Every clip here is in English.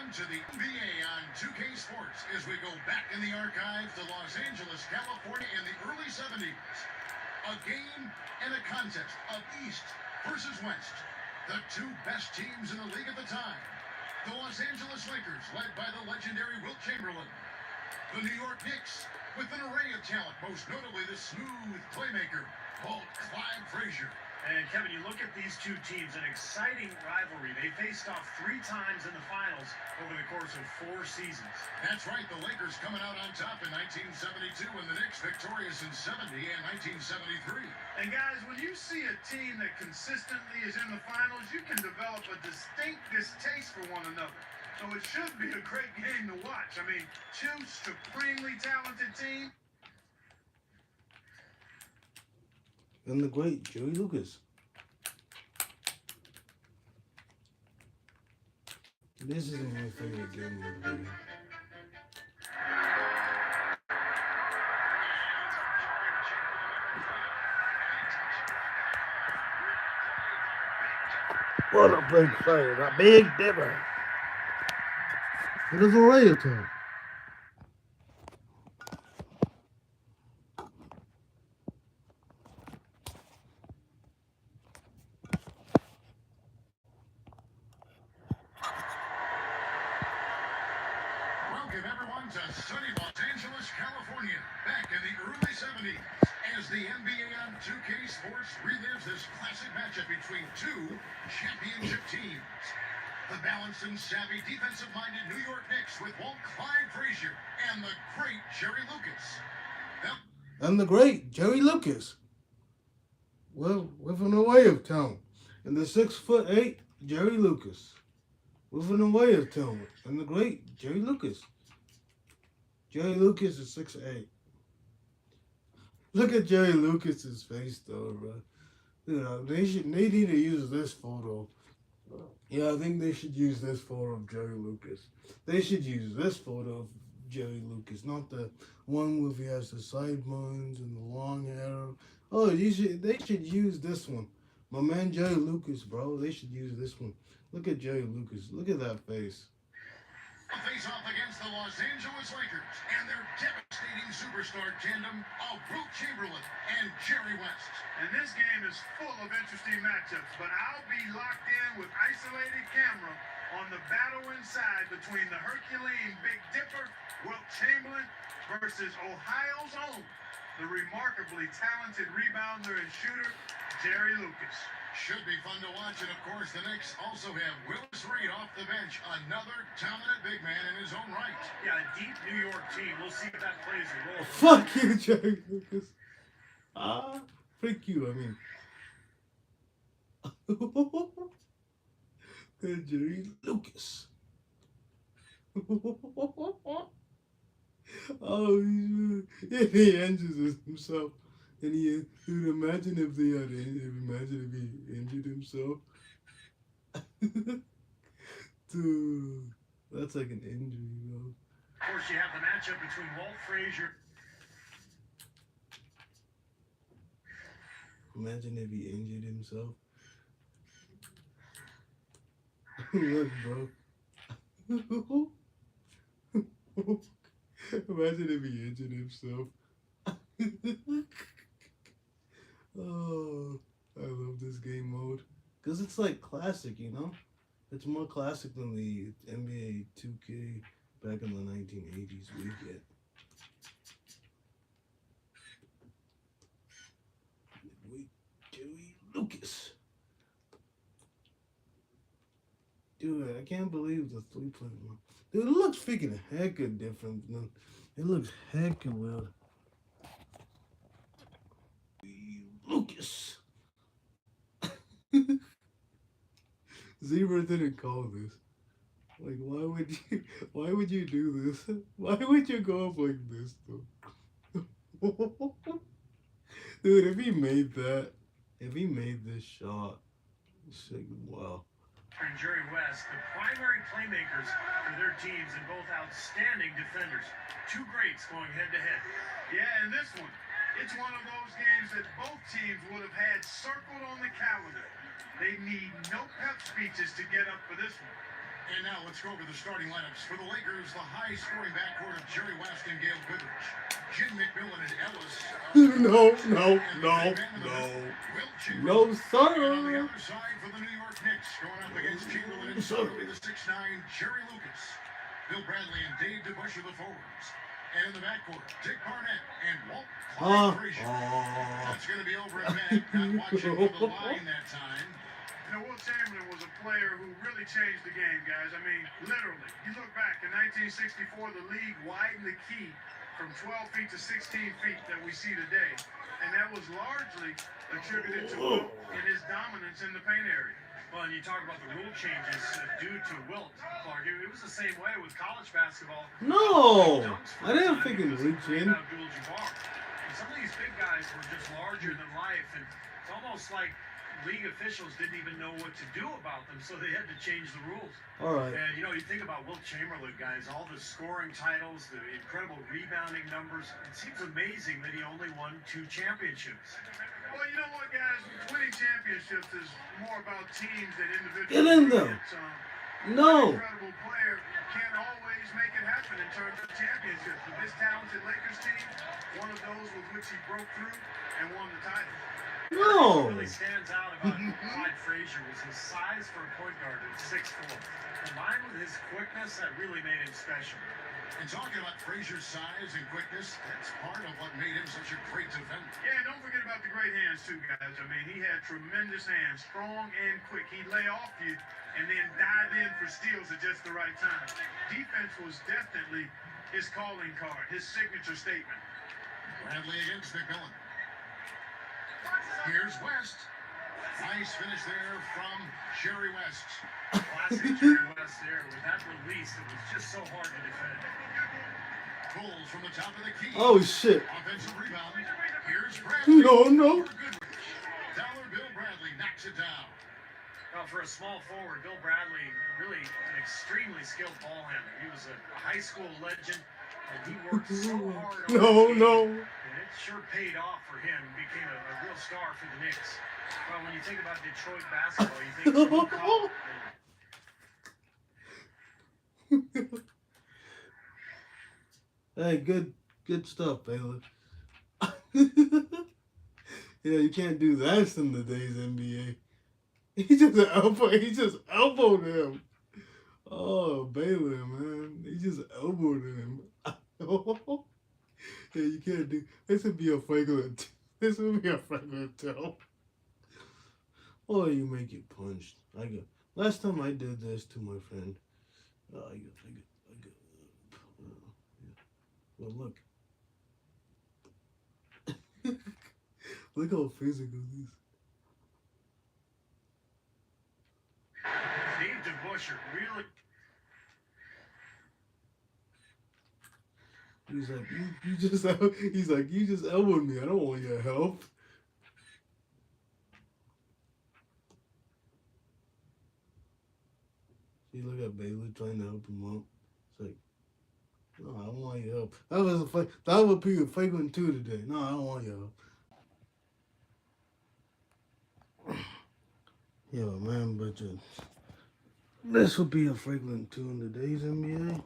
Welcome to the NBA on 2K Sports as we go back in the archives to Los Angeles, California in the early 70s. A game and a contest of East versus West. The two best teams in the league at the time. The Los Angeles Lakers, led by the legendary Wilt Chamberlain. The New York Knicks, with an array of talent, most notably the smooth playmaker called Clyde Frazier. And Kevin, you look at these two teams, an exciting rivalry. They faced off 3 times in the finals over the course of 4 seasons. That's right, the Lakers coming out on top in 1972 and the Knicks victorious in 70 and 1973. And guys, when you see a team that consistently is in the finals, you can develop a distinct distaste for one another. So it should be a great game to watch. I mean, two supremely talented teams. And the great Jerry Lucas. This isn't my favorite game of the year. What a big play, a big dipper. It is a ray of time. Welcome everyone to sunny Los Angeles, California, back in the early 70s, as the NBA on 2K Sports relives this classic matchup between two championship teams. The balanced and savvy defensive-minded New York Knicks with Clyde Frazier and the great Jerry Lucas. Well, with an array of talent. And the 6'8" Jerry Lucas. With an array of talent. And the great Jerry Lucas. Jerry Lucas is 6'8". Look at Jerry Lucas's face though, bro. You know, they need to use this photo. Yeah, I think they should use this photo of Jerry Lucas. They should use this photo of Jerry Lucas, not the one where he has the sideburns and the long hair. Oh, they should use this one. My man Jerry Lucas, bro. They should use this one. Look at Jerry Lucas. Look at that face. Face off against the Los Angeles Lakers and their devastating superstar tandem of Wilt Chamberlain and Jerry West. And this game is full of interesting matchups, but I'll be locked in with isolated camera on the battle inside between the Herculean Big Dipper, Wilt Chamberlain, versus Ohio's own, the remarkably talented rebounder and shooter, Jerry Lucas. Should be fun to watch, and of course the Knicks also have Willis Reed off the bench, another dominant big man in his own right. Yeah, a deep New York team. We'll see if that plays a role. Fuck you, Jerry Lucas. Freak you, I mean. Jerry Lucas. Oh, if he injures himself. And dude, imagine if he injured himself. Dude, that's like an injury, though. Of course, you have the matchup between Walt Frazier. Imagine if he injured himself. Look, bro. Imagine if he injured himself. Oh, I love this game mode. Because it's like classic, you know? It's more classic than the NBA 2K back in the 1980s we get. Wait, Jerry Lucas. Dude, I can't believe the 3-point one. Dude, it looks freaking hecka different. It looks hecka weird. Lucas. Zebra didn't call this. Like, why would you do this? Why would you go up like this though? Dude, if he made this shot, it's like, wow. And Jerry West, the primary playmakers for their teams and both outstanding defenders. Two greats going head-to-head. Yeah, and this one, it's one of those games that both teams would have had circled on the calendar. They need no pep speeches to get up for this one. And now let's go over the starting lineups. For the Lakers, the high-scoring backcourt of Jerry West and Gail Goodrich. Jim McMillan and Ellis. No, no, and no, the big man in the no. middle, Wilt Chamberlain. No, And on the sir. other side for the New York Knicks, going up against Chamberlain and so will be the 6'9", Jerry Lucas. Bill Bradley and Dave DeBusch are the forwards. And in the backcourt, Dick Barnett and Walt Clyde Frazier. That's going to be over at Matt, not watching for the line that time. You know, Wilt Chamberlain was a player who really changed the game, guys. I mean, literally. You look back, in 1964, the league widened the key from 12 feet to 16 feet that we see today. And that was largely attributed to Wilt and his dominance in the paint area. Well, and you talk about the rule changes due to Wilt, Clark. It was the same way with college basketball. No, I didn't think it reach in. Abdul-Jabbar. And some of these big guys were just larger than life, and it's almost like league officials didn't even know what to do about them, so they had to change the rules. All right. And, you know, you think about Wilt Chamberlain, guys, all the scoring titles, the incredible rebounding numbers. It seems amazing that he only won 2 championships. Well, you know what, guys? Winning championships is more about teams than individuals. Get in there. No. An incredible player can't always make it happen in terms of championships. But this talented Lakers team, one of those with which he broke through and won the title. No. What really stands out about Clyde Frazier was his size for a point guard at 6'4". Combined with his quickness, that really made him special. And talking about Frazier's size and quickness, that's part of what made him such a great defender. Yeah, and don't forget about the great hands, too, guys. I mean, he had tremendous hands, strong and quick. He'd lay off you and then dive in for steals at just the right time. Defense was definitely his calling card, his signature statement. Bradley against McMillan. Here's West. Nice finish there from Jerry West. Classic Jerry West there. With that release, it was just so hard to defend. Pulls from the top of the key. Oh shit. Offensive rebound. Here's Bradley. No. For Goodrich. Dollar Bill Bradley knocks it down. Well, for a small forward, Bill Bradley, really an extremely skilled ball handler. He was a high school legend, and he worked so hard on the game, and it sure paid off for him. Became a real star for the Knicks. Well, when you think about Detroit basketball, you think Steve Collins. Hey, good stuff, Baylor. Yeah, you can't do that in today's NBA. He just elbowed him. Oh, Baylor, man. He just elbowed him. Yeah, you can't do this would be a Franklin. This would be a Franklin tell. Or you make it punched. Last time I did this to my friend. Well, look. Look how physical he is. Dave DeBusch really. He's like, you just elbowed me. I don't want your help. See, look at Baylor trying to help him out. It's like, no, I don't want your help. That would be a fake one too today. No, I don't want your help. Yo, man, but this would be a Franklin 2 in today's NBA.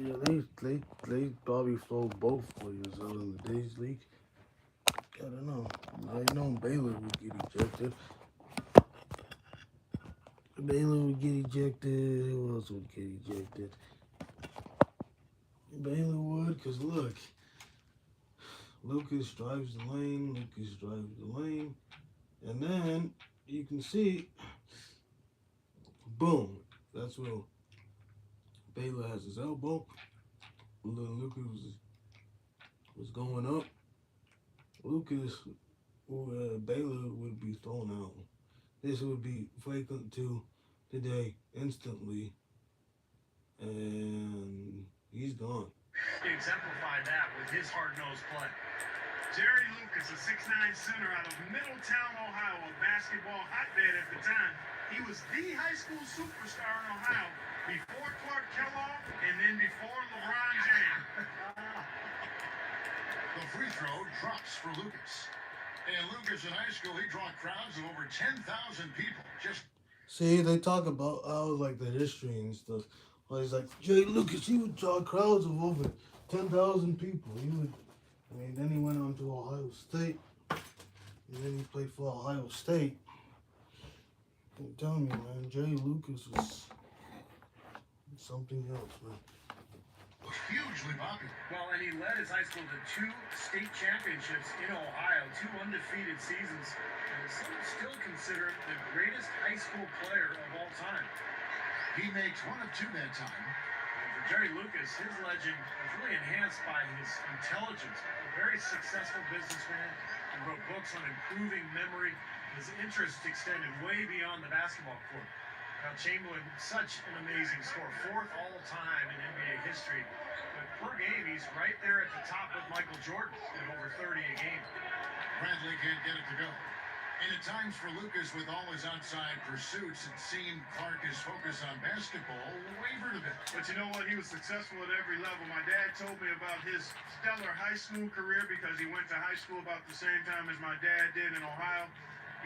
Yeah, they probably sold both players out in the days league. I don't know. I know Baylor would get ejected. Baylor would get ejected. Who else would get ejected? Baylor would, because look. Lucas drives the lane. And then you can see, boom. That's where Baylor has his elbow. Little Lucas was going up. Lucas or Baylor would be thrown out. This would be Franklin 2 today instantly, and he's gone. He exemplified that with his hard-nosed play. Jerry Lucas, a 6'9" center out of Middletown, Ohio, a basketball hotbed at the time. He was the high school superstar in Ohio before Clark Kellogg and then before LeBron James. The free throw drops for Lucas. And Lucas in high school, he draw crowds of over 10,000 people. Just See, they talk about how like the history and stuff. Well, he's like Jay Lucas. He would draw crowds of over 10,000 people. He would. I mean, then he went on to Ohio State, and then he played for Ohio State. I'm telling you, man, Jay Lucas was something else, man. Hugely popular. Well, and he led his high school to 2 state championships in Ohio, 2 undefeated seasons, and some still consider him the greatest high school player of all time. He makes 1 of 2 that time. And for Jerry Lucas, his legend was really enhanced by his intelligence. A very successful businessman. He wrote books on improving memory. His interest extended way beyond the basketball court. Now, Chamberlain, such an amazing scorer, 4th all-time in NBA history. But per game, he's right there at the top with Michael Jordan at over 30 a game. Bradley can't get it to go. And at times for Lucas, with all his outside pursuits, it seemed Clark's focus on basketball wavered a bit. But you know what? He was successful at every level. My dad told me about his stellar high school career because he went to high school about the same time as my dad did in Ohio.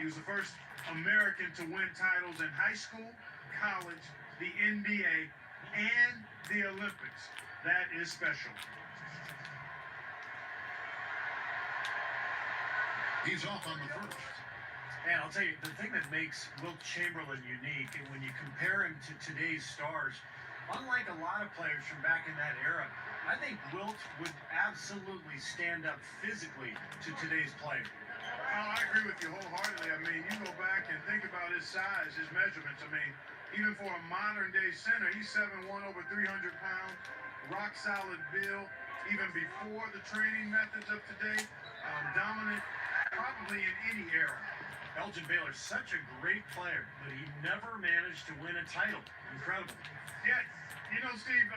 He was the first American to win titles in high school, college, the NBA, and the Olympics. That is special. He's off on the first. And I'll tell you, the thing that makes Wilt Chamberlain unique, and when you compare him to today's stars, unlike a lot of players from back in that era, I think Wilt would absolutely stand up physically to today's player. Oh, I agree with you wholeheartedly. I mean, you go back and think about his size, his measurements. I mean, even for a modern-day center, he's 7'1", over 300 pounds, rock-solid build. Even before the training methods of today, dominant probably in any era. Elgin Baylor, such a great player, but he never managed to win a title. Incredible. Yeah, you know, Steve,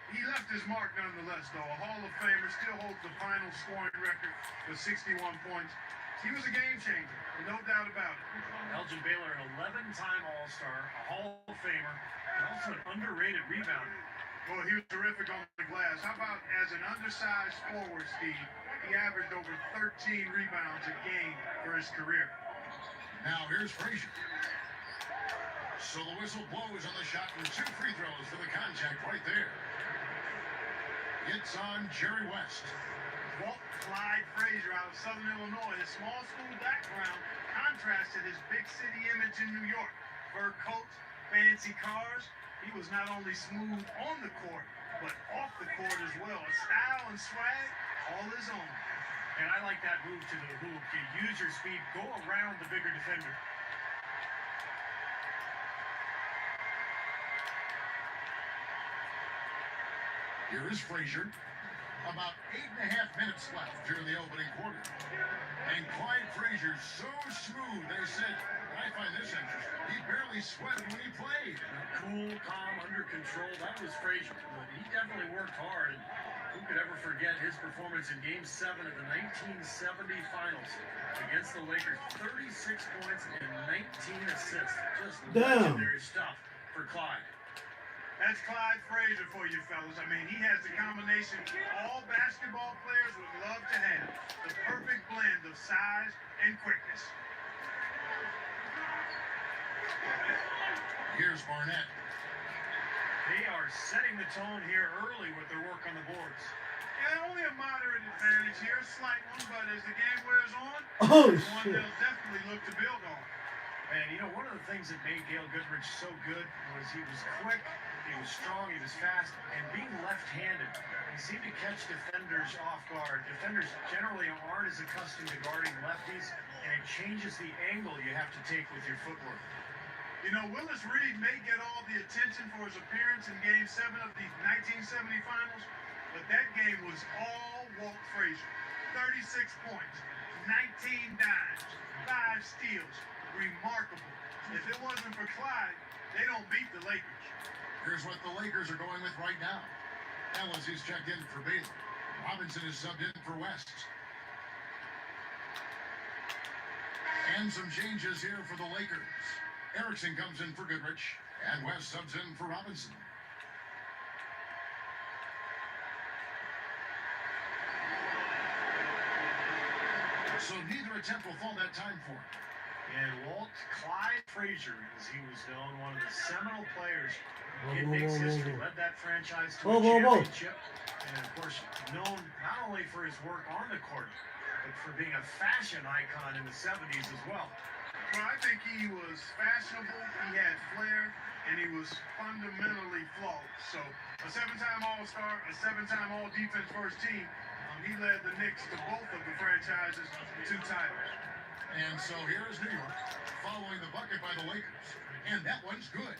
he left his mark nonetheless, though. A Hall of Famer, still holds the final scoring record with 61 points. He was a game changer, no doubt about it. Elgin Baylor, an 11-time All-Star, a Hall of Famer, and also an underrated rebounder. Well, he was terrific on the glass. How about as an undersized forward, Steve? He averaged over 13 rebounds a game for his career. Now here's Frazier. So the whistle blows on the shot and 2 free throws for the contact right there. It's on Jerry West. Walt Clyde Frazier out of Southern Illinois. His small school background contrasted his big city image in New York. Fur coat, fancy cars. He was not only smooth on the court, but off the court as well. A style and swag, all his own. And I like that move to the hoop. You use your speed, go around the bigger defender. Here is Frazier. About 8.5 minutes left during the opening quarter. And Clyde Frazier's so smooth, they said, I find this interesting. He barely sweated when he played. Cool, calm, under control. That was Frazier. But he definitely worked hard. And who could ever forget his performance in Game 7 of the 1970 Finals against the Lakers? 36 points and 19 assists. Just legendary stuff for Clyde. That's Clyde Frazier for you fellas. I mean, he has the combination all basketball players would love to have. The perfect blend of size and quickness. Here's Barnett. They are setting the tone here early with their work on the boards. Yeah, only a moderate advantage here, a slight one, but as the game wears on, one they'll definitely look to build on. And you know, one of the things that made Gail Goodrich so good was he was quick, he was strong, he was fast, and being left-handed, he seemed to catch defenders off guard. Defenders generally aren't as accustomed to guarding lefties, and it changes the angle you have to take with your footwork. You know, Willis Reed may get all the attention for his appearance in Game 7 of the 1970 Finals, but that game was all Walt Frazier. 36 points, 19 dimes, 5 steals. Remarkable. If it wasn't for Clyde, they don't beat the Lakers. Here's what the Lakers are going with right now. Ellis is checked in for Baylor. Robinson is subbed in for West. And some changes here for the Lakers. Erickson comes in for Goodrich, and West subs in for Robinson. So neither attempt will fall that time for him. And Walt Clyde Frazier, as he was known, one of the seminal players Whoa, in whoa, Knicks whoa, history, whoa. led that franchise to Whoa, a whoa, whoa. championship. And of course, known not only for his work on the court, but for being a fashion icon in the 70s as well. Well, I think he was fashionable, he had flair, and he was fundamentally flawless. So, a 7-time All-Star, a 7-time All-Defense First Team, he led the Knicks to both of the franchise's 2 titles. And so here is New York following the bucket by the Lakers. And that one's good.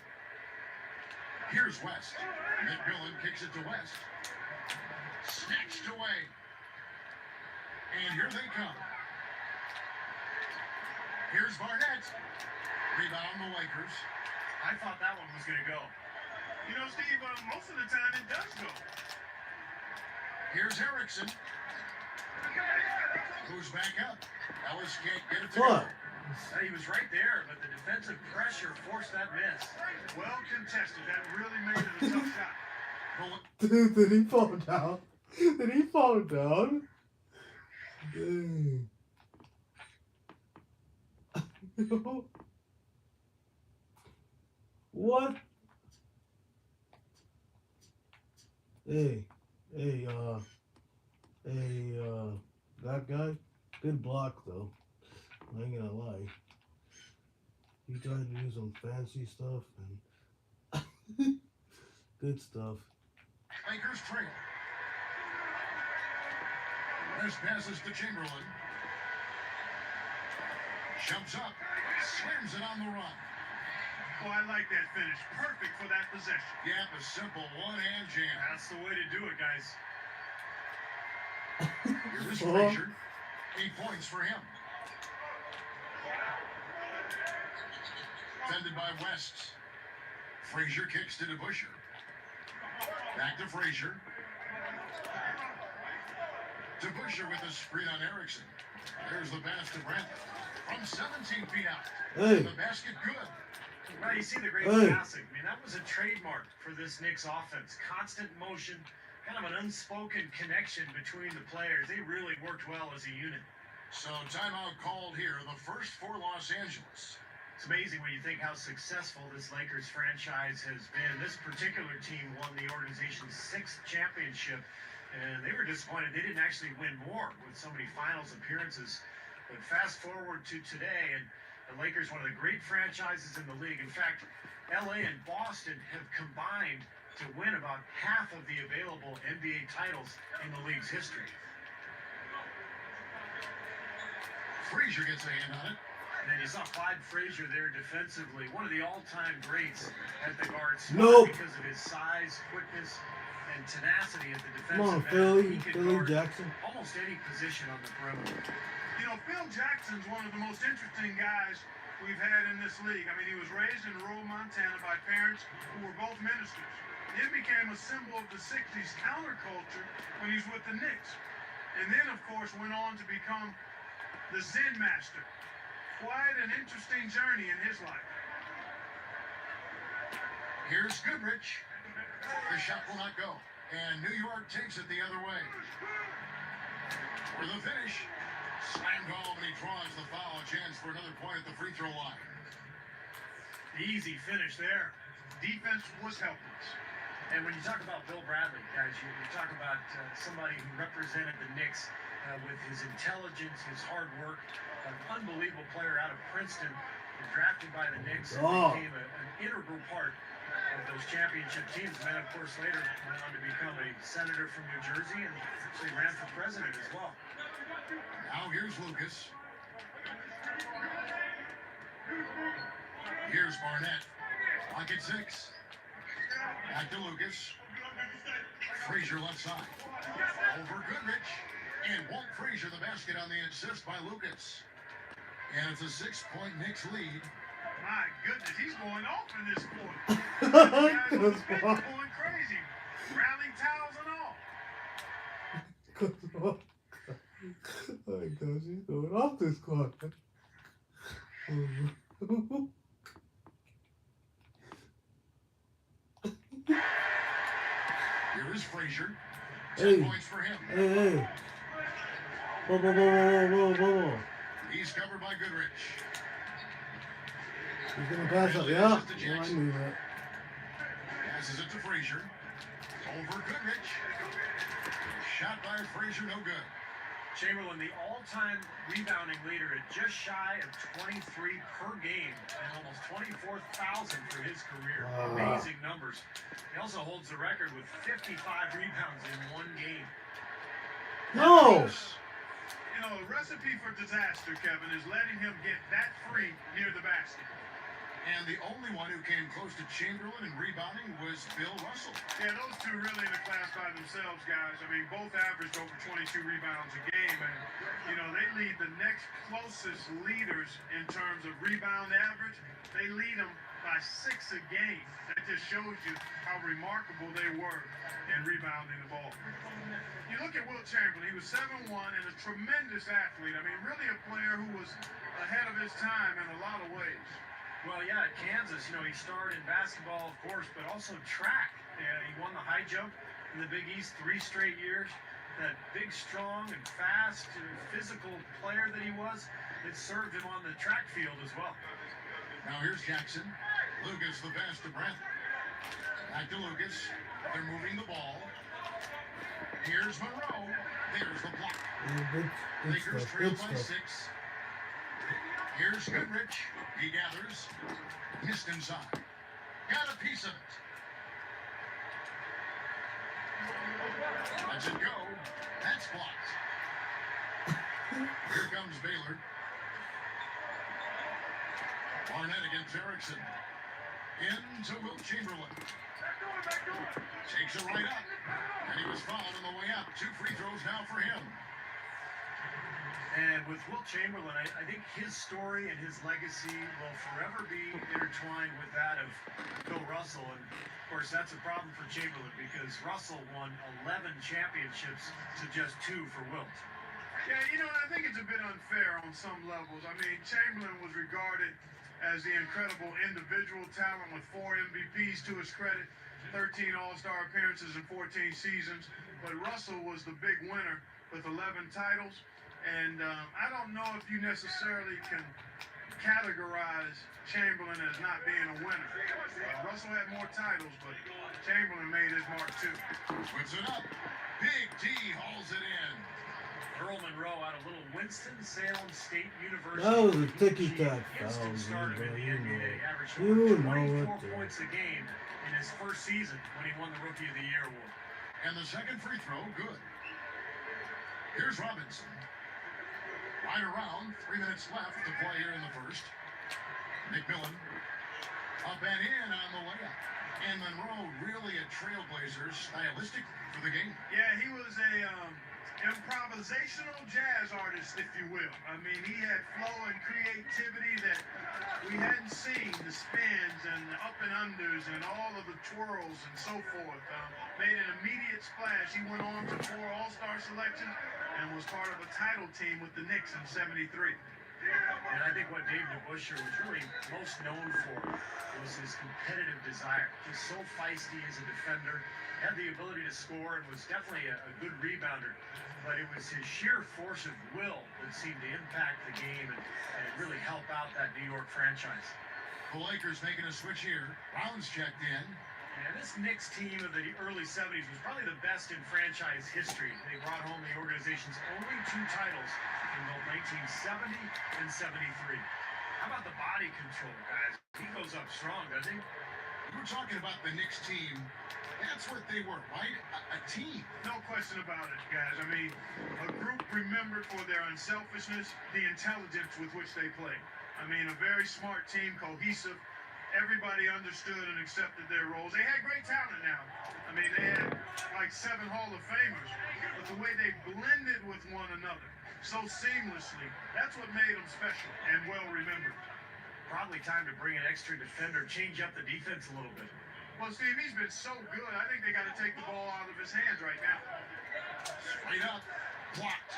Here's West. McMillan kicks it to West. Snatched away. And here they come. Here's Barnett. Rebound the Lakers. I thought that one was going to go. You know, Steve, most of the time it does go. Here's Erickson. Who's back up? Ellis can't get it to What? go. He was right there, but the defensive pressure forced that miss. Well contested. That really made it a tough shot. Dude, did he fall down? Did he fall down? Dang. What? Hey, that guy, good block though. I ain't gonna lie. He tried to do some fancy stuff and good stuff. Lakers trail. West passes to Chamberlain. Jumps up. Slams it on the run. Oh, I like that finish. Perfect for that possession. Yep, a simple one-hand jam. That's the way to do it, guys. Here's Frazier. 8 points for him. Defended by West. Frazier kicks to DeBusschere. Back to Frazier. DeBusschere with a screen on Erickson. There's the pass to Brantley. From 17 feet out. Hey. The basket good. Well, you see the great Hey. passing. I mean, that was a trademark for this Knicks offense. Constant motion, kind of an unspoken connection between the players. They really worked well as a unit. So timeout called here. The first for Los Angeles. It's amazing when you think how successful this Lakers franchise has been. This particular team won the organization's 6th championship, and they were disappointed they didn't actually win more with so many finals appearances. But fast forward to today, and the Lakers, one of the great franchises in the league. In fact, LA and Boston have combined to win about half of the available NBA titles in the league's history. Frazier gets a hand on it. And then you saw Clyde Frazier there defensively, one of the all-time greats at the guard spot Nope. because of his size, quickness, and tenacity at the Come on, defensive end. He Philly, could Philly guard Jackson. almost any position on the perimeter. You know, Phil Jackson's one of the most interesting guys we've had in this league. I mean, he was raised in rural Montana by parents who were both ministers. Then became a symbol of the 60s counterculture when he was with the Knicks. And then, of course, went on to become the Zen master. Quite an interesting journey in his life. Here's Goodrich. The shot will not go. And New York takes it the other way. For the finish. Slammed home, and he draws the foul. A chance for another point at the free throw line. Easy finish there. Defense was helpless. And when you talk about Bill Bradley, guys, you talk about somebody who represented the Knicks with his intelligence, his hard work, an unbelievable player out of Princeton, drafted by the Knicks, and became an integral part of those championship teams. And then, of course, later went on to become a senator from New Jersey and actually ran for president as well. Now here's Lucas. Here's Barnett. Lock at 6. Back to Lucas. Frazier left side. Over Goodrich. And Walt Frazier the basket on the assist by Lucas. And it's a 6-point Knicks lead. My goodness, he's going off in this quarter. Guys on the bench going crazy. Rallying towels and all. Oh my gosh, he's going off this quarter. Here is Frazier. 10 Hey. points for him. Hey. Whoa. He's covered by Goodrich. He's gonna pass up. Yeah, I knew that. Passes it to Frazier. Over Goodrich. Shot by Frazier, no good. Chamberlain, the all-time rebounding leader at just shy of 23 per game and almost 24,000 for his career. Amazing numbers. He also holds the record with 55 rebounds in one game. No! You know, a recipe for disaster, Kevin, is letting him get that free near the basket. And the only one who came close to Chamberlain in rebounding was Bill Russell. Yeah, those two really in a class by themselves, guys. I mean, both averaged over 22 rebounds a game. And, you know, they lead the next closest leaders in terms of rebound average. They lead them by 6 a game. That just shows you how remarkable they were in rebounding the ball. You look at Wilt Chamberlain. He was 7'1" and a tremendous athlete. I mean, really a player who was ahead of his time in a lot of ways. Well, yeah, at Kansas, you know, he starred in basketball, of course, but also track. He won the high jump in the Big East 3 straight years. That big, strong, and fast, physical player that he was, it served him on the track field as well. Now here's Jackson. Lucas the pass to Brent. Back to Lucas. They're moving the ball. Here's Monroe. There's the block. Good Lakers stuff. trail Good by stuff. 6. Here's Goodrich. He gathers. Missed inside. Got a piece of it. Lets it go. That's blocked. Here comes Baylor. Barnett against Erickson. Into Wilt Chamberlain. Takes it right up. And he was fouled on the way up. 2 free throws now for him. And with Wilt Chamberlain, I think his story and his legacy will forever be intertwined with that of Bill Russell. And, of course, that's a problem for Chamberlain because Russell won 11 championships to just 2 for Wilt. Yeah, you know, I think it's a bit unfair on some levels. I mean, Chamberlain was regarded as the incredible individual talent with 4 MVPs to his credit, 13 All-Star appearances in 14 seasons. But Russell was the big winner with 11 titles. And I don't know if you necessarily can categorize Chamberlain as not being a winner. Russell had more titles, but Chamberlain made his mark too. Puts it up. Big D hauls it in. Earl Monroe out of little Winston-Salem State University. That was a ticky-tack Instant foul, starter in the you know. NBA. Averaged You over know 24 it. points a game in his first season when he won the Rookie of the Year award. And the second free throw, good. Here's Robinson. Right around, 3 minutes left to play here in the first. McMillan up and in on the layup. And Monroe really a trailblazer stylistic for the game. Yeah, he was a improvisational jazz artist, if you will. I mean, he had flow and creativity that we hadn't seen, the spins and the up and unders and all of the twirls and so forth. Made an immediate splash. He went on to 4 All-Star selections and was part of a title team with the Knicks in '73. And I think what Dave DeBusschere was really most known for was his competitive desire. Just so feisty as a defender, had the ability to score and was definitely a good rebounder. But it was his sheer force of will that seemed to impact the game and really help out that New York franchise. The Lakers making a switch here. Brown's checked in. And this Knicks team of the early 70s was probably the best in franchise history. They brought home the organization's only 2 titles in both 1970 and 73. How about the body control, guys? He goes up strong, doesn't he? We're talking about the Knicks team. That's what they were, right? A team. No question about it, guys. I mean, a group remembered for their unselfishness, the intelligence with which they played. I mean, a very smart team, cohesive. Everybody understood and accepted their roles. They had great talent now. I mean, they had like 7 Hall of Famers. But the way they blended with one another so seamlessly, that's what made them special and well remembered. Probably time to bring an extra defender, change up the defense a little bit. Well, Steve, he's been so good. I think they got to take the ball out of his hands right now. Straight up. Blocked.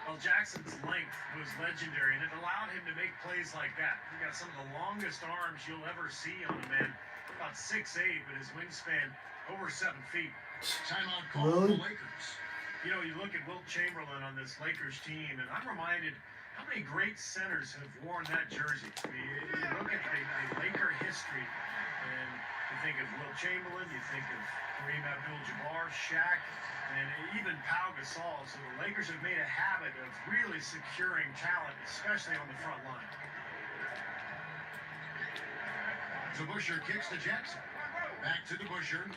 Well, Jackson's length was legendary, and it allowed him to make plays like that. He got some of the longest arms you'll ever see on a man. About 6'8", but his wingspan over 7 feet. Timeout call for the Lakers. You know, you look at Wilt Chamberlain on this Lakers team, and I'm reminded How many great centers have worn that jersey? I mean, you look at the Laker history, and you think of Will Chamberlain, you think of Kareem Abdul-Jabbar, Shaq, and even Pau Gasol. So the Lakers have made a habit of really securing talent, especially on the front line. DeBusschere kicks to Jackson. Back to DeBusschere.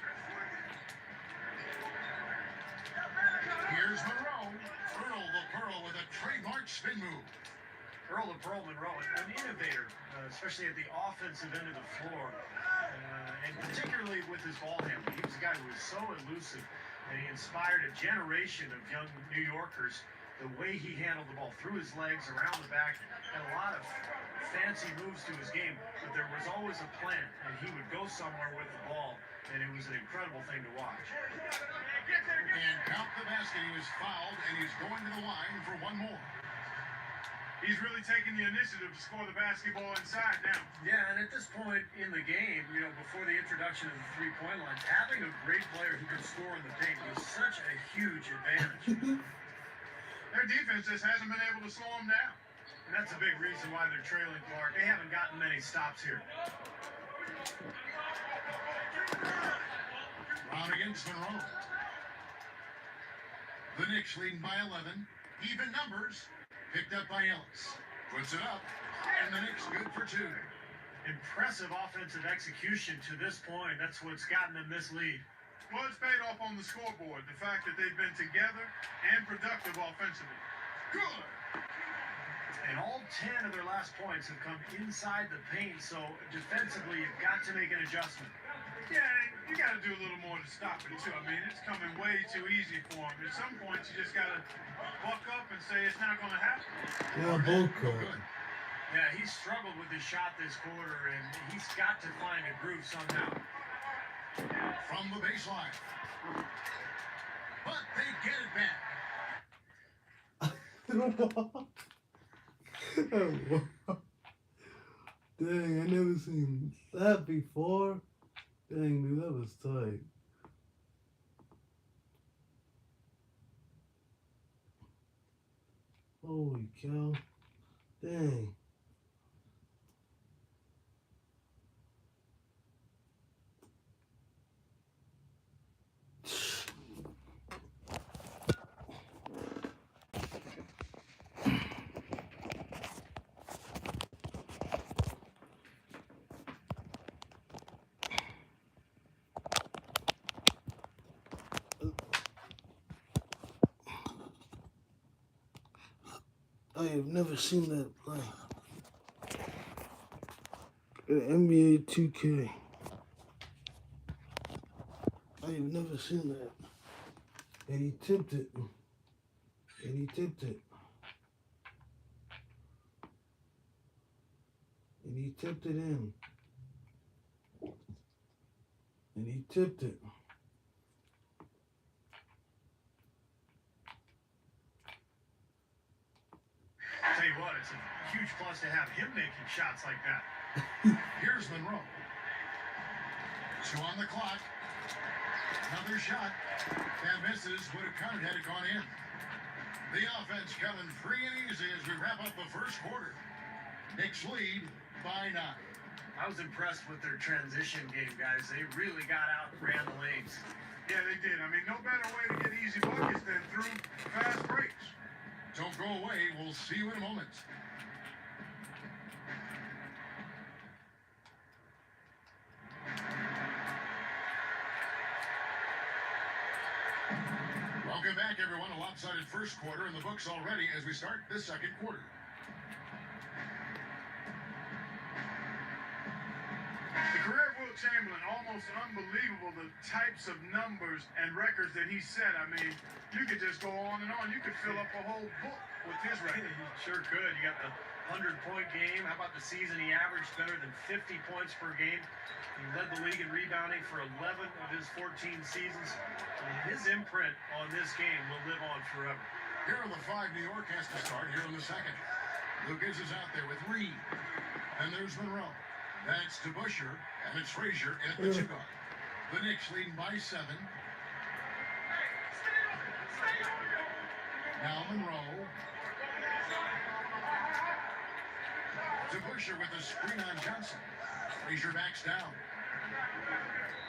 Here's Monroe. Earl the Pearl with a trademark spin move. Earl the Pearl Monroe, an innovator, especially at the offensive end of the floor, and particularly with his ball handling. He was a guy who was so elusive, and he inspired a generation of young New Yorkers. The way he handled the ball, through his legs, around the back, had a lot of fancy moves to his game, but there was always a plan, and he would go somewhere with the ball, and it was an incredible thing to watch. And count the basket. He was fouled, and he's going to the line for one more. He's really taking the initiative to score the basketball inside now. Yeah, and at this point in the game, before the introduction of the three-point line, having a great player who can score in the paint was such a huge advantage. Their defense just hasn't been able to slow him down. And that's a big reason why they're trailing Clark. They haven't gotten many stops here. Brown against Monroe. The Knicks leading by 11. Even numbers. Picked up by Ellis. Puts it up. And the Knicks good for two. Impressive offensive execution to this point. That's what's gotten them this lead. Well, it's paid off on the scoreboard. The fact that they've been together and productive offensively. Good. And all 10 of their last points have come inside the paint, so defensively, you've got to make an adjustment. Yeah, you got to do a little more to stop it, too. I mean, it's coming way too easy for him. At some points, you just got to buck up and say it's not going to happen. Yeah, both could. Yeah, he struggled with his shot this quarter, and he's got to find a groove somehow. From the baseline. But they get it back. Dang, I never seen that before. Dang, dude, that was tight. Holy cow. Dang. I have never seen that play. In NBA 2K. I have never seen that. And he tipped it. And he tipped it. And he tipped it in. And he tipped it. Tell you what, it's a huge plus to have him making shots like that. Here's Monroe. 2 on the clock. Another shot. That misses. Would have counted had it gone in. The offense coming free and easy as we wrap up the first quarter. Knicks lead by 9. I was impressed with their transition game, guys. They really got out and ran the lanes. Yeah, they did. I mean, no better way to get easy buckets than through fast breaks. Don't go away. We'll see you in a moment. Welcome back, everyone. A lopsided first quarter in the books already as we start the second quarter. The career of Will Chamberlain, almost unbelievable, the types of numbers and records that he set. I mean, you could just go on and on. You could fill up a whole book with his record. You sure could. You got the 100-point game. How about the season he averaged better than 50 points per game? He led the league in rebounding for 11 of his 14 seasons. And his imprint on this game will live on forever. Here are the 5 New York has to start here in the second. Lucas is out there with Reed. And there's Monroe. That's DeBusschere, and it's Frazier at the 2 guard. The Knicks leading by 7. Now Monroe. DeBusschere with the screen on Johnson. Frazier backs down.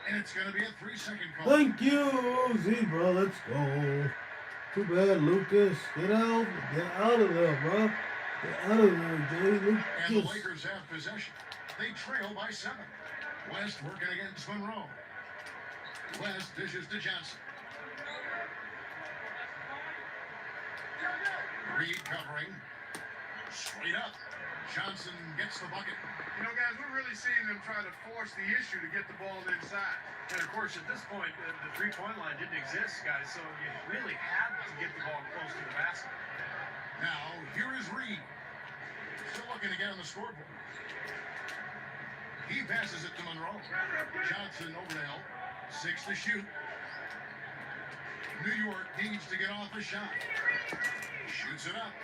And it's going to be a 3-second call. Thank you, Zebra. Let's go. Too bad, Lucas. Get out. Get out of there, bro. Get out of there, Jerry And the Lucas. Lakers have possession. They trail by 7. West working against Monroe. West dishes to Johnson. Reed covering. Straight up. Johnson gets the bucket. You know, guys, we're really seeing them try to force the issue to get the ball inside. And of course, at this point, the three-point line didn't exist, guys, so you really had to get the ball close to the basket. Now, here is Reed. Still looking to get on the scoreboard. He passes it to Monroe. Johnson over to help. 6 to shoot. New York needs to get off the shot. Shoots it up.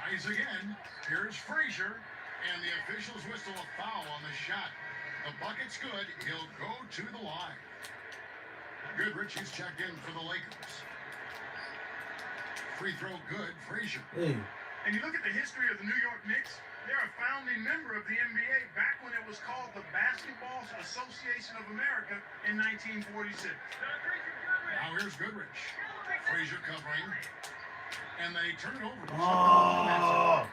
Tries again. Here's Frazier. And the officials whistle a foul on the shot. The bucket's good. He'll go to the line. Goodrich is checked in for the Lakers. Free throw good. Frazier. Hey, And you look at the history of the New York Knicks, they're a founding member of the NBA back when it was called the Basketball Association of America in 1946. Now here's Goodrich. Frazier covering. And they turn it over. oh,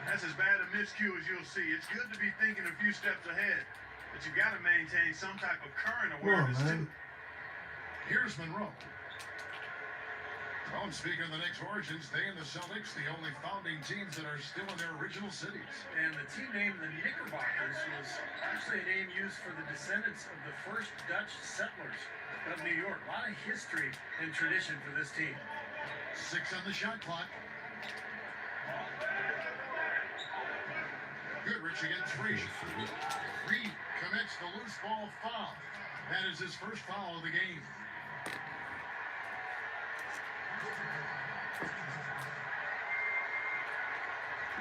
That's as bad a miscue as you'll see. It's good to be thinking a few steps ahead, but you've got to maintain some type of current come on, awareness man. too. Here's Monroe. Oh, and speaking of the Knicks' origins, they and the Celtics, the only founding teams that are still in their original cities. And the team name, the Knickerbockers, was actually a name used for the descendants of the first Dutch settlers of New York. A lot of history and tradition for this team. 6 on the shot clock. Goodrich against Frazier. Reed commits the loose ball foul. That is his first foul of the game.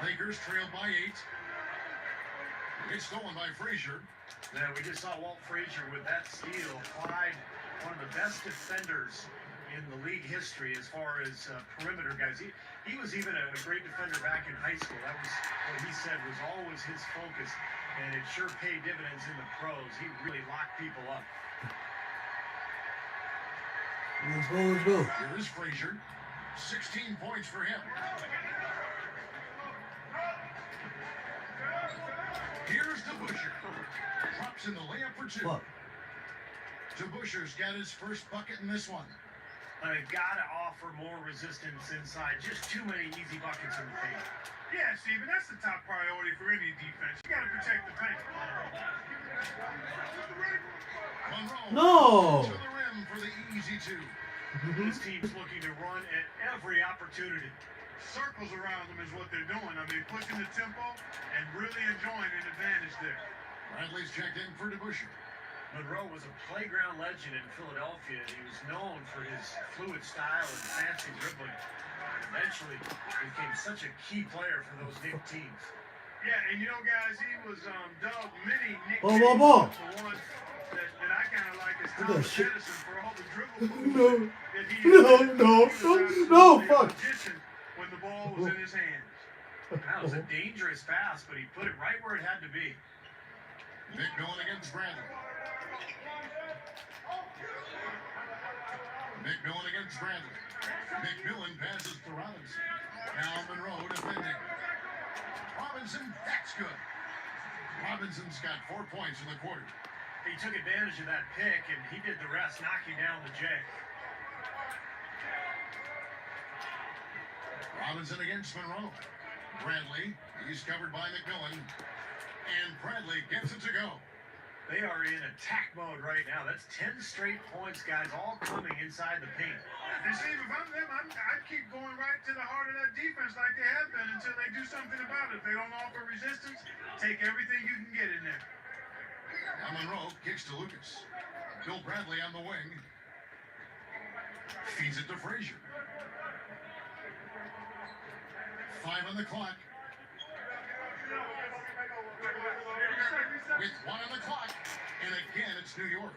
Lakers trailed by 8. It's stolen by Frazier. Now, we just saw Walt Frazier with that steal. Clyde, one of the best defenders in the league history as far as perimeter guys. He was even a great defender back in high school. That was what he said was always his focus, and it sure paid dividends in the pros. He really locked people up. Let's go, let's go. Here is Frazier. 16 points for him. Here's DeBusschere. Drops in the layup for 2. Fuck. DeBusschere's got his first bucket in this one. They've got to offer more resistance inside. Just too many easy buckets in the paint. Yeah, Steven, that's the top priority for any defense. You got to protect the paint. Monroe No. to the rim for the easy 2. This team's looking to run at every opportunity. Circles around them is what they're doing. I mean, pushing the tempo and really enjoying an advantage there. Bradley's checked in for DeBusschere. Monroe was a playground legend in Philadelphia. He was known for his fluid style and fancy dribbling. Eventually, became such a key player for those Knicks teams. Yeah, and you know, guys, he was dubbed many Ball, nicknames. ball, ball. The one that I kind of like is Look at Thomas that shit. Edison for all the dribble No. moves that he No, used. no, He was no, absolutely fuck. a magician when the ball was in his hands. That was a dangerous pass, but he put it right where it had to be. McMillan against Bradley. McMillan against Bradley. McMillan passes to Robinson. Now Monroe defending. Robinson, that's good. Robinson's got 4 points in the quarter. He took advantage of that pick, and he did the rest, knocking down the J. Robinson against Monroe. Bradley, he's covered by McMillan. And Bradley gets it to go. They are in attack mode right now. That's 10 straight points, guys, all coming inside the paint. And Steve, if I'm them, I'd keep going right to the heart of that defense like they have been until they do something about it. If they don't offer resistance, take everything you can get in there. Now Monroe kicks to Lucas. Bill Bradley on the wing. Feeds it to Frazier. 5 on the clock. With 1 on the clock. And again, it's New York.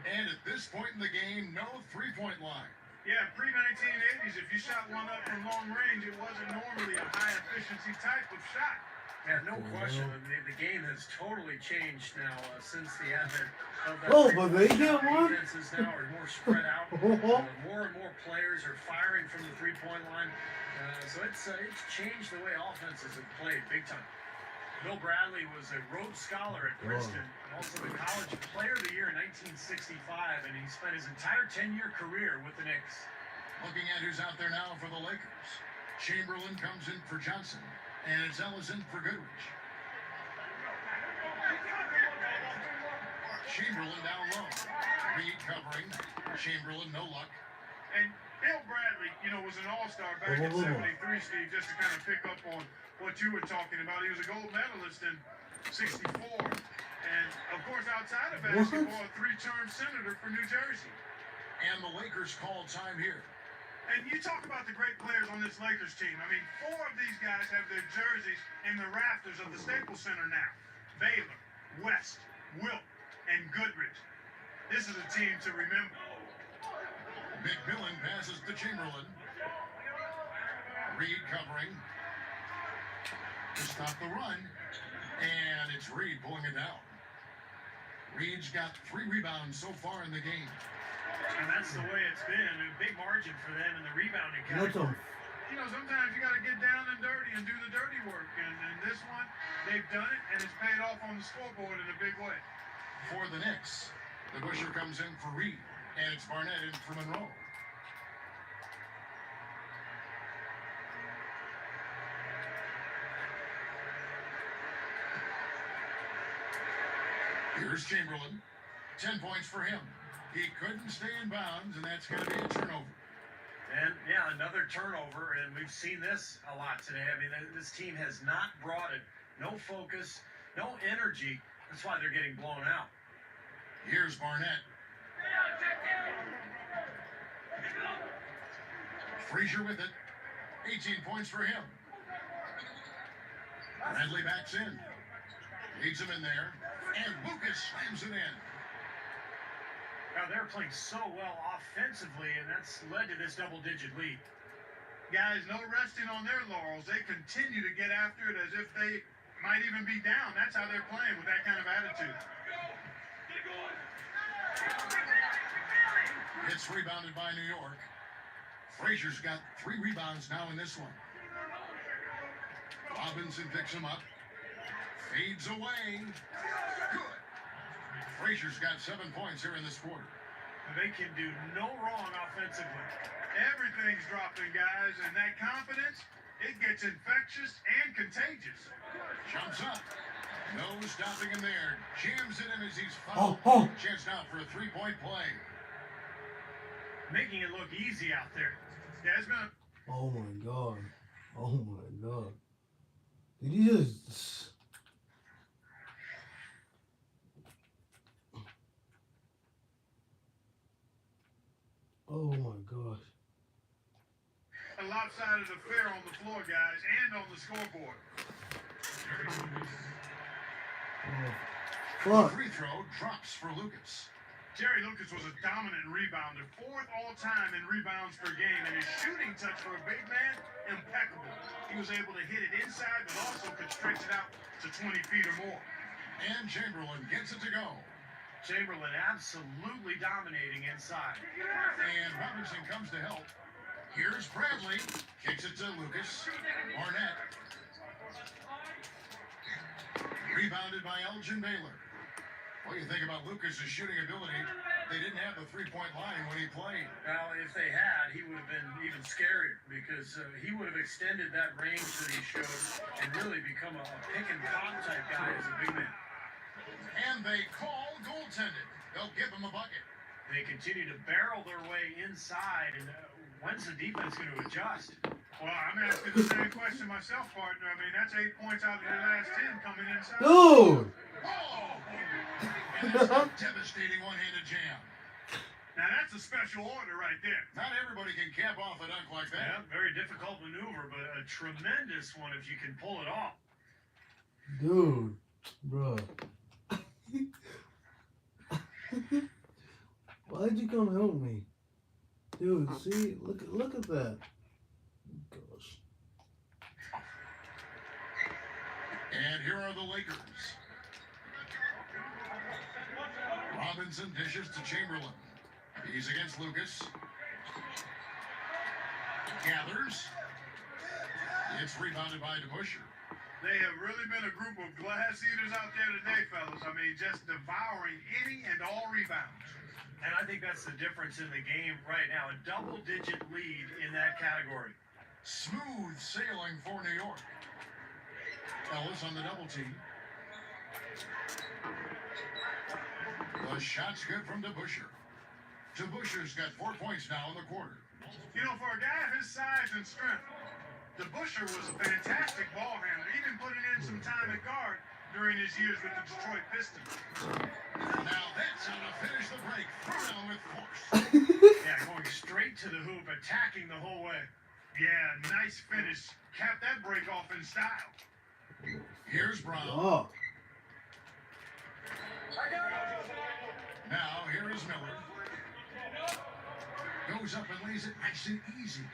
And at this point in the game, no three-point line. Yeah, pre-1980s, if you shot one up from long range, it wasn't normally a high-efficiency type of shot. Yeah, no question. The game has totally changed now since the advent of that. Oh, but they get one? Defenses now are more spread out. More and more players are firing from the three-point line. So it's changed the way offenses have played big time. Bill Bradley was a Rhodes Scholar at Princeton, and also the College Player of the Year in 1965, and he spent his entire 10-year career with the Knicks. Looking at who's out there now for the Lakers. Chamberlain comes in for Johnson, and it's Ellison for Goodrich. Chamberlain down low. Reed covering. Chamberlain, no luck. And Bill Bradley, was an all-star back in 73, Steve, just to kind of pick up on what you were talking about. He was a gold medalist in 64. And, of course, outside of basketball, a three-term senator for New Jersey. And the Lakers call time here. And you talk about the great players on this Lakers team. I mean, 4 of these guys have their jerseys in the rafters of the Staples Center now. Baylor, West, Wilt, and Goodrich. This is a team to remember. McMillan passes to Chamberlain. Reed covering to stop the run. And it's Reed pulling it down. Reed's got 3 rebounds so far in the game. And that's the way it's been. A big margin for them in the rebounding category. Sometimes you got to get down and dirty and do the dirty work. And this one, they've done it, and it's paid off on the scoreboard in a big way. For the Knicks, the Busher comes in for Reed, and it's Barnett in for Monroe. Here's Chamberlain. 10 points for him. He couldn't stay in bounds, and that's going to be a turnover. And, yeah, another turnover, and we've seen this a lot today. I mean, this team has not brought it. No focus, no energy. That's why they're getting blown out. Here's Barnett. Frazier with it. 18 points for him. Bradley backs in. Leads him in there. And Lucas slams it in. Now, they're playing so well offensively, and that's led to this double-digit lead. Guys, no resting on their laurels. They continue to get after it as if they might even be down. That's how they're playing, with that kind of attitude. It's rebounded by New York. Frazier's got 3 rebounds now in this one. Robinson picks him up. Fades away. Good. Frazier's got 7 points here in this quarter. They can do no wrong offensively. Everything's dropping, guys, and that confidence, it gets infectious and contagious. Jumps up. No stopping him there. Jams it in as he's fouled. Chance now for a 3-point play. Making it look easy out there. Yeah, it's been Oh my god. Oh my god. Did he just... Oh my gosh. a lopsided affair on the floor, guys, and on the scoreboard. Fuck. Free throw drops for Lucas. Jerry Lucas was a dominant rebounder, 4th all-time in rebounds per game, and his shooting touch for a big man, impeccable. He was able to hit it inside, but also could stretch it out to 20 feet or more. And Chamberlain gets it to go. Chamberlain absolutely dominating inside. And Robinson comes to help. Here's Bradley. Kicks it to Lucas. Barnett. Rebounded by Elgin Baylor. What do you think about Lucas's shooting ability? They didn't have the three-point line when he played. Well, if they had, he would have been even scarier because he would have extended that range that he showed and really become a pick-and-pop type guy as a big man. And they call goaltending. They'll give him a bucket. They continue to barrel their way inside, and when's the defense going to adjust? Well, I'm asking the same question myself, partner. I mean, that's 8 points out of their last 10 coming inside. Dude! Oh! And that's a devastating one-handed jam. Now, that's a special order right there. Not everybody can cap off a dunk like Yeah, that. very difficult maneuver, but a tremendous one if you can pull it off. Dude. Bruh. Why'd you come help me? Dude, see, look at that. Gosh. And here are the Lakers. Robinson dishes to Chamberlain. He's against Lucas. Gathers. It's rebounded by DeBusschere. They have really been a group of glass eaters out there today, fellas. I mean, just devouring any and all rebounds. And I think that's the difference in the game right now. A double-digit lead in that category. Smooth sailing for New York. Ellis on the double team. The shot's good from DeBusschere. DeBuschere's got 4 points now in the quarter. You know, for a guy of his size and strength, DeBusschere was a fantastic ball handler, even putting in some time at guard during his years with the Detroit Pistons. Now that's how to finish the break. Thrown with force. Yeah, going straight to the hoop, attacking the whole way. Yeah, nice finish. Capped that break off in style. Here's Brown. Oh. Now here is Miller. Goes up and lays it nice and easy.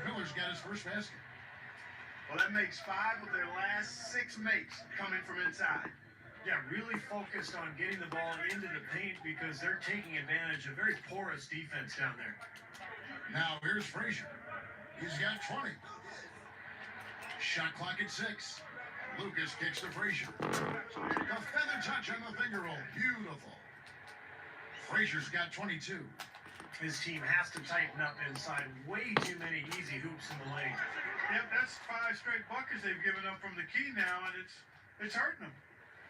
Miller's got his first basket. Well, that makes 5 of their last 6 makes coming from inside. Yeah, really focused on getting the ball into the paint because they're taking advantage of very porous defense down there. Now here's Frazier. He's got 20. Shot clock at 6. Lucas kicks to Frazier. The feather touch on the finger roll. Beautiful. Frazier's got 22. His team has to tighten up inside. Way too many easy hoops in the lane. Yep, that's 5 straight buckets they've given up from the key now, and it's hurting them.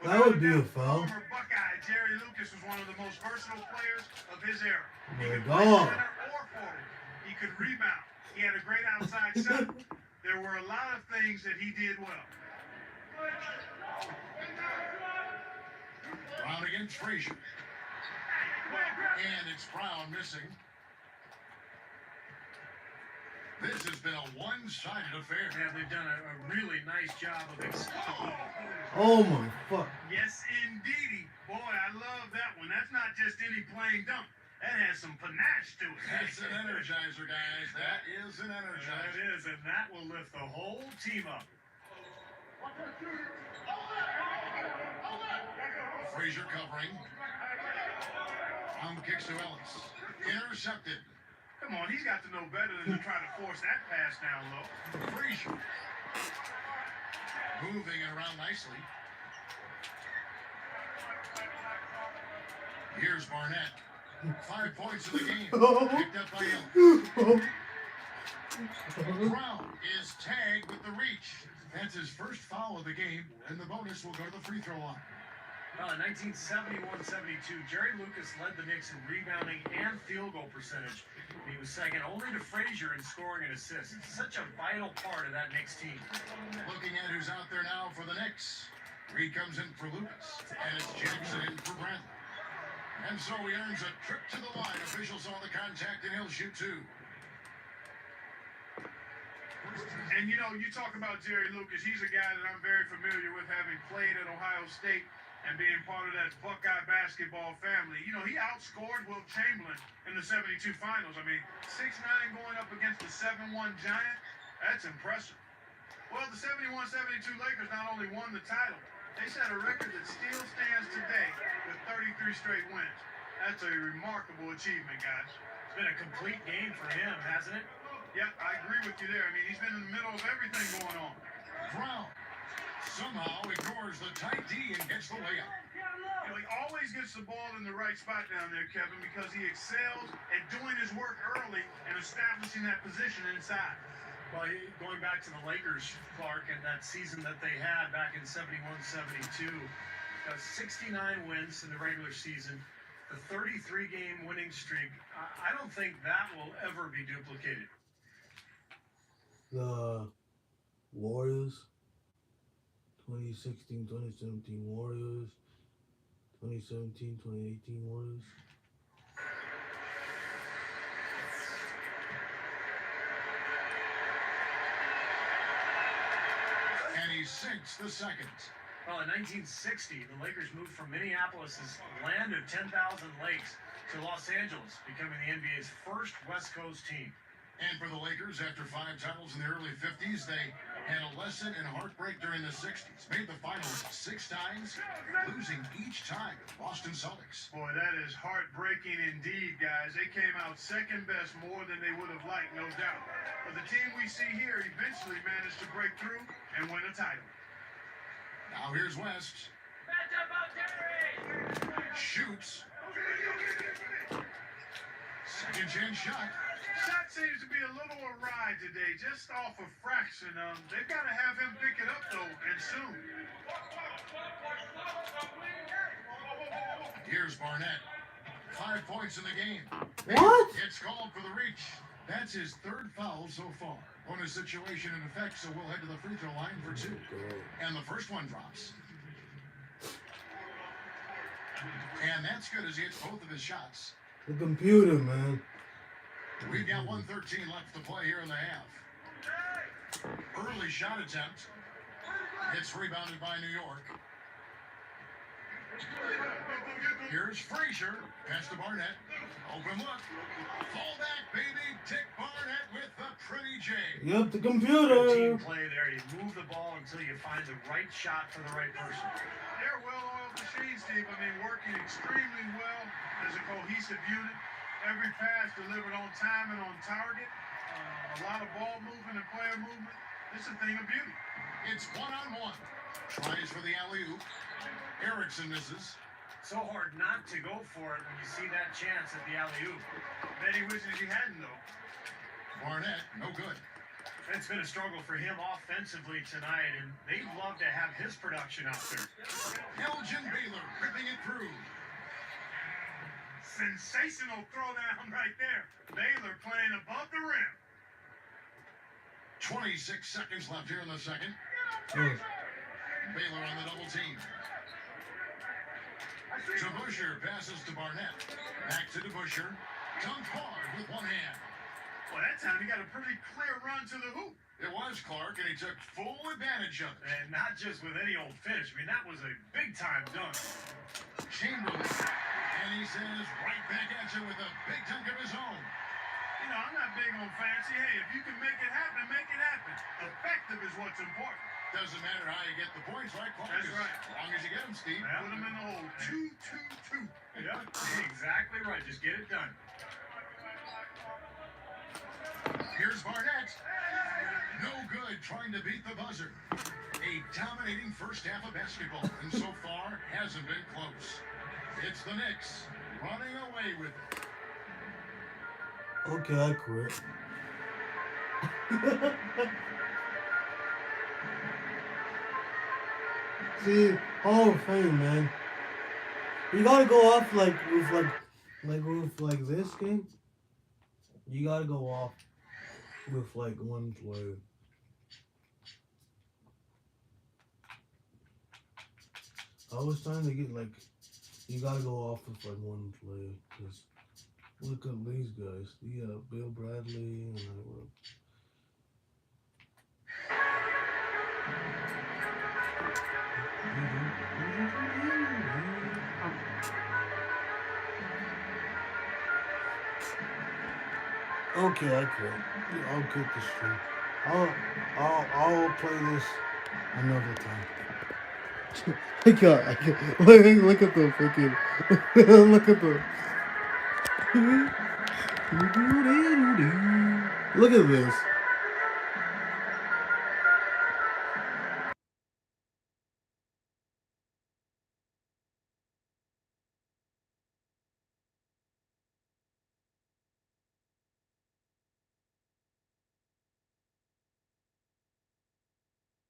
That would be a foul. Former Buckeye Jerry Lucas was one of the most versatile players of his era. He My could play dog. center or forward. He could rebound. He had a great outside shot. There were a lot of things that he did well. Brown against Frazier. And it's Brown missing. This has been a one-sided affair. Yeah, they've done a really nice job of extending. Oh my fuck. Yes, indeedy. Boy, I love that one. That's not just any plain dunk. That has some panache to it. That's an energizer, guys. That is an That energizer. is, and that will lift the whole team up. Frazier covering. Brown kicks to Ellis. Intercepted. Come on, he's got to know better than to try to force that pass down low. Frazier. Moving it around nicely. Here's Barnett. 5 points in the game. Picked up by Ellis. Brown is tagged with the reach. That's his first foul of the game, and the bonus will go to the free throw line. Well, in 1971-72, Jerry Lucas led the Knicks in rebounding and field goal percentage. He was second only to Frazier in scoring and assists. Such a vital part of that Knicks team. Looking at who's out there now for the Knicks. Reed comes in for Lucas, and it's Jackson in for Bradley. And so he earns a trip to the line. Officials saw the contact, and he'll shoot 2. And you know, you talk about Jerry Lucas. He's a guy that I'm very familiar with, having played at Ohio State and being part of that Buckeye basketball family. You know, he outscored Wilt Chamberlain in the 72 finals. I mean, 6'9" going up against the 7'1" giant. That's impressive. Well, the 71-72 Lakers not only won the title, they set a record that still stands today with 33 straight wins. That's a remarkable achievement, guys. It's been a complete game for him, hasn't it? Yeah, I agree with you there. I mean, he's been in the middle of everything going on. Brown somehow ignores the tight D and gets the layup. You know, he always gets the ball in the right spot down there, Kevin, because he excels at doing his work early and establishing that position inside. Well, going back to the Lakers, Clark, and that season that they had back in 71-72, 69 wins in the regular season, the 33-game winning streak, I don't think that will ever be duplicated. The Warriors, 2016-2017 Warriors, 2017-2018 Warriors. And he sinks the second. Well, in 1960, the Lakers moved from Minneapolis' land of 10,000 lakes to Los Angeles, becoming the NBA's first West Coast team. And for the Lakers, after 5 titles in the early 50s, they had a lesson in heartbreak during the 60s. Made the finals 6 times, losing each time to Boston Celtics. Boy, that is heartbreaking indeed, guys. They came out second best more than they would have liked, no doubt. But the team we see here eventually managed to break through and win a title. Now here's West. Shoots. Second chance shot. Shot seems to be a little awry today, just off a fraction. They've got to have him pick it up, though, and soon. Here's Barnett. 5 points in the game. What? It's called for the reach. That's his 3rd foul so far. Bonus situation in effect, so we'll head to the free throw line for 2. And the first one drops. And that's good as he hits both of his shots. The computer, man. We've got 1:13 left to play here in the half. Early shot attempt. It's rebounded by New York. Here's Frazier. Pass to Barnett. Open look. Fall back, baby. Dick Barnett with the pretty J. Yep, the Good computer. team play there. You move the ball until you find the right shot for the right person. They're well-oiled machines, Steve. I mean, working extremely well as a cohesive unit. Every pass delivered on time and on target. A lot of ball movement and player movement. It's a thing of beauty. It's 1-on-1. Tries for the alley-oop. Erickson misses. So hard not to go for it when you see that chance at the alley-oop. Bet he wishes he hadn't, though. Barnett, no good. It's been a struggle for him offensively tonight, and they'd love to have his production out there. Elgin Baylor ripping it through. Sensational throwdown right there. Baylor playing above the rim. 26 seconds left here in the second. Oh. Baylor on the double team. DeBusschere passes to Barnett. Back to DeBusschere. Dunked hard with one hand. Well, that time he got a pretty clear run to the hoop. It was Clark, and he took full advantage of it. And not just with any old finish. I mean, that was a big-time dunk. Chamberlain. And he says right back at you with a big dunk of his own. You know, I'm not big on fancy. Hey, if you can make it happen, make it happen. Effective is what's important. Doesn't matter how you get the points, right, Clark? That's right. As long as you get them, Steve. Put them in the hole. 2-2-2. Yeah, exactly right. Just get it done. Here's Barnett. No good trying to beat the buzzer. A dominating first half of basketball, and so far hasn't been close. It's the Knicks running away with it. Okay, I quit. See, Hall of Fame, man. You gotta go off with this game. You gotta go off with one player. I was trying to get you gotta go off with one player. Cause look at these guys. Yeah, Bill Bradley and Okay, I quit. Yeah, I'll quit the stream. I'll play this another time. Look at the freaking look at the look at this.